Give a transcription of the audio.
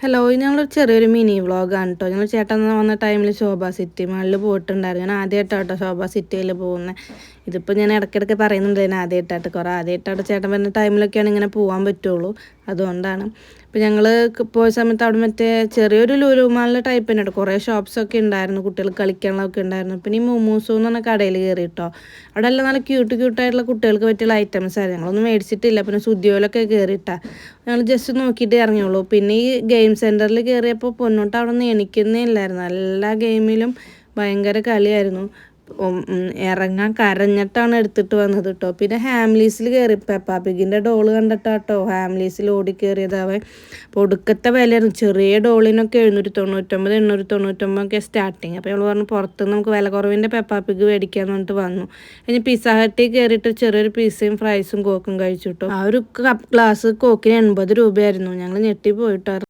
Hello, ഇത് ഞങ്ങളൊരു ചെറിയൊരു മിനി വ്ളോഗാണ് കേട്ടോ. ഞങ്ങൾ ചേട്ടൻ വന്ന ടൈമിൽ ശോഭ സിറ്റി മാളിൽ പോയിട്ടുണ്ടായിരുന്നു. ഞാൻ ആദ്യമായിട്ടാണ് കേട്ടോ ശോഭ സിറ്റിയിൽ പോകുന്നത്. ഇതിപ്പോൾ ഞാൻ ഇടയ്ക്കിടയ്ക്ക് പറയുന്നുണ്ട് ഞാൻ ആദ്യമായിട്ടായിട്ട് ചേട്ടൻ വരുന്ന ടൈമിലൊക്കെയാണ് ഇങ്ങനെ പോകാൻ പറ്റുള്ളൂ. അതുകൊണ്ടാണ് ഇപ്പോൾ ഞങ്ങൾ പോയ സമയത്ത് അവിടെ മറ്റേ ചെറിയൊരു ലുലു മാളിലെ ടൈപ്പ് തന്നെ കേട്ടോ. കുറേ ഷോപ്സൊക്കെ ഉണ്ടായിരുന്നു, കുട്ടികൾ കളിക്കാനുള്ളതൊക്കെ ഉണ്ടായിരുന്നു. പിന്നെ ഈ മോമോസോ എന്ന് പറഞ്ഞ കടയിൽ കയറി കേട്ടോ. അവിടെ എല്ലാം നല്ല ക്യൂട്ടായിട്ടുള്ള കുട്ടികൾക്ക് പറ്റിയുള്ള ഐറ്റംസ് ആയിരുന്നു. ഞങ്ങളൊന്നും മേടിച്ചിട്ടില്ല. പിന്നെ സുദ്യോലൊക്കെ കയറിയിട്ടാണ് ഞങ്ങൾ ജസ്റ്റ് നോക്കിയിട്ട് ഇറങ്ങിയുള്ളൂ. പിന്നെ ഈ ഗെയിം സെൻറ്ററിൽ കയറിയപ്പോൾ പൊന്നോട്ട് അവിടെ നിന്ന് എണിക്കുന്നേ ഇല്ലായിരുന്നു. എല്ലാ ഗെയിമിലും ഭയങ്കര കളിയായിരുന്നു. ഇറങ്ങാൻ കരഞ്ഞിട്ടാണ് എടുത്തിട്ട് വന്നത് കേട്ടോ. പിന്നെ ഹാംലീസിൽ കയറി പെപ്പാ പിഗിൻ്റെ ഡോള് കണ്ടിട്ടാട്ടോ ഹാംലീസിൽ ഓടി കയറിയത് അവൻ. അപ്പോൾ ഒടുക്കത്തെ വിലയായിരുന്നു. ചെറിയ ഡോളിനൊക്കെ 799 899 ഒക്കെ സ്റ്റാർട്ടിങ്. അപ്പോൾ ഞങ്ങൾ പറഞ്ഞു പുറത്തുനിന്ന് നമുക്ക് വില കുറവിൻ്റെ പെപ്പാ പിഗ് മേടിക്കാമെന്ന് പറഞ്ഞിട്ട് വന്നു. ഇനി പിസ്സ ഹട്ടിൽ കയറിയിട്ട് ചെറിയൊരു പിസ്സയും ഫ്രൈസും കോക്കും കഴിച്ചു കേട്ടോ. ആ ഒരു ഗ്ലാസ് കോക്കിന് 80 രൂപയായിരുന്നു. ഞങ്ങൾ ഞെട്ടി പോയിട്ടോ.